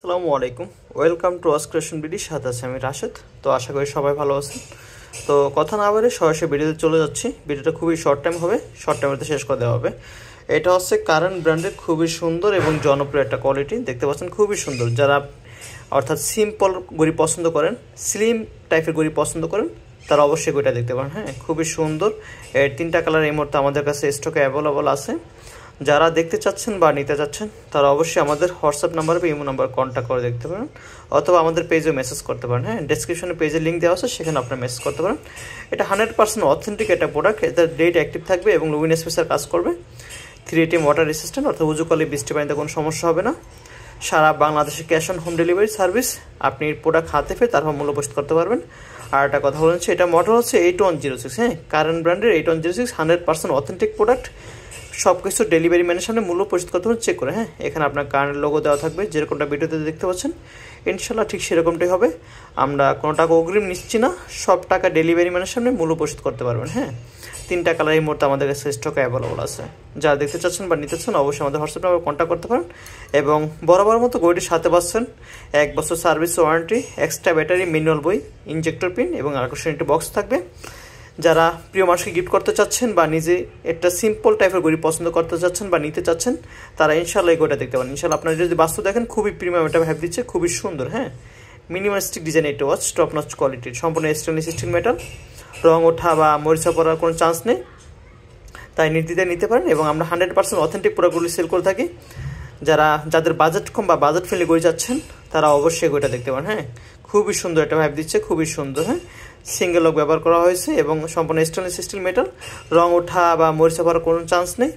আসসালামু আলাইকুম, welcome to us creation BD. সাথে আছে আমি রাশেদ। তো আশা করি সবাই ভালো আছেন। তো কথা না বলে সরাসরি ভিডিওতে চলে যাচ্ছি। ভিডিওটা খুবই শর্ট টাইম হবে, শর্ট টাইমে শেষ করে দেওয়া হবে। এটা হচ্ছে কারেন্ট ব্র্যান্ডের খুবই সুন্দর এবং জনপ্রিয় একটা কোয়ালিটি, দেখতে পাচ্ছেন খুবই সুন্দর। যারা অর্থাৎ সিম্পল গড়ি পছন্দ করেন, স্লিম টাইপের গড়ি পছন্দ করেন, তারা অবশ্যই গড়িটা দেখতে পারেন। হ্যাঁ, খুবই সুন্দর। এর 3টা কালার এই মুহূর্তে আমাদের কাছে স্টকে অ্যাভেলেবল আছে। যারা দেখতে চাচ্ছেন বা নিতে চাচ্ছেন তারা অবশ্যই আমাদের হোয়াটসঅ্যাপ নাম্বার বা ইমো নাম্বার কন্ট্যাক্ট করে দেখতে পারেন, অথবা আমাদের পেজে মেসেজ করতে পারেন। হ্যাঁ, ডেসক্রিপশনে পেজের লিঙ্ক দেওয়া আছে, সেখানে আপনারা মেসেজ করতে পারেন। এটা 100% অথেন্টিক একটা প্রোডাক্ট। এটার ডেট অ্যাক্টিভ থাকবে এবং লুমিন স্পেসার কাজ করবে। 3ATM ওয়াটার রেসিস্ট্যান্ট, অর্থাৎ উজুকালে বৃষ্টি পানিতে কোনো সমস্যা হবে না। সারা বাংলাদেশে cash on home delivery service. আপনি প্রোডাক্ট হাতে পেয়ে তারপর মূল্য পরিশোধ করতে পারবেন। আর একটা কথা বলেছি, এটা মডেল হচ্ছে 8106। হ্যাঁ, কারেন্ট ব্র্যান্ডের 8106 100% অথেন্টিক প্রোডাক্ট। সব কিছু ডেলিভারি ম্যানের সামনে মূল্য পরিশোধ করতে হবে চেক করে। হ্যাঁ, এখানে আপনার কারেন্ট লোগো দেওয়া থাকবে, যেরকমটা ভিডিওতে দেখতে পাচ্ছেন। ইনশাল্লাহ ঠিক সেরকমটাই হবে। আমরা কোনো টাকা অগ্রিম নিচ্ছি না, সব টাকা ডেলিভারি ম্যানের সামনে মূল্য পরিশোধ করতে পারবেন। হ্যাঁ, 3টা কালার এই মুহূর্তে আমাদের কাছে স্টকে অ্যাভেলেবল আছে। যারা দেখতে চাচ্ছেন বা নিতে চাচ্ছেন অবশ্যই আমাদের হোয়াটসঅ্যাপ নাম্বার কন্ট্যাক্ট করতে পারেন। এবং বরাবর মতো গড়িটির সাথে পাচ্ছেন 1 বছর service warranty, extra battery, manual বই, ইনজেক্টর পিন এবং আকর্ষণীয় একটি বক্স থাকবে। যারা প্রিয় মানুষকে গিফট করতে চাচ্ছেন বা নিজে একটা সিম্পল টাইপের গড়ি পছন্দ করতে চাচ্ছেন বা নিতে চাচ্ছেন, তারা ইনশাল্লাহ এই গড়িটা দেখতে পারেন। ইনশাল্লাহ আপনারা যদি বাস্তব দেখেন, খুবই প্রিমিয়াম একটা ভাইব দিচ্ছে, খুবই সুন্দর। হ্যাঁ, মিনিমালিস্টিক ডিজাইন একটা ওয়াচ, টপ নচ কোয়ালিটির, সম্পূর্ণ স্টেনলেস স্টিল মেটাল। রং ওঠা বা মরিচা পড়ার কোনো চান্স নেই, তাই নির্দ্বিধায় নিতে পারেন। এবং আমরা 100% অথেন্টিক প্রোডাক্টগুলি সেল করে থাকি। যাদের বাজেট কম বা বাজেট ফ্রেন্ডলি গড়ি যাচ্ছেন, তারা অবশ্যই গড়িটা দেখতে পারেন। হ্যাঁ, খুবই সুন্দর একটা ভাইব দিচ্ছে, খুবই সুন্দর। হ্যাঁ, সিঙ্গেল লক ব্যবহার করা হয়েছে এবং সম্পূর্ণ স্টেনলেস স্টিল মেটাল। রং ওঠা বা মরিচা পড়ার কোনো চান্স নেই।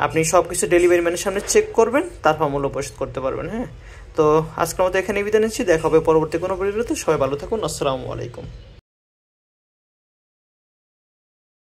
আপনি সব কিছু ডেলিভারি ম্যানের সামনে চেক করবেন, তারপর মূল্য পরিশোধ করতে পারবেন। হ্যাঁ, তো আজকের মতো এখানে বিদায় নিচ্ছি। দেখা হবে পরবর্তী কোনো ভিডিওতে। সবাই ভালো থাকুন। আসসালামু আলাইকুম।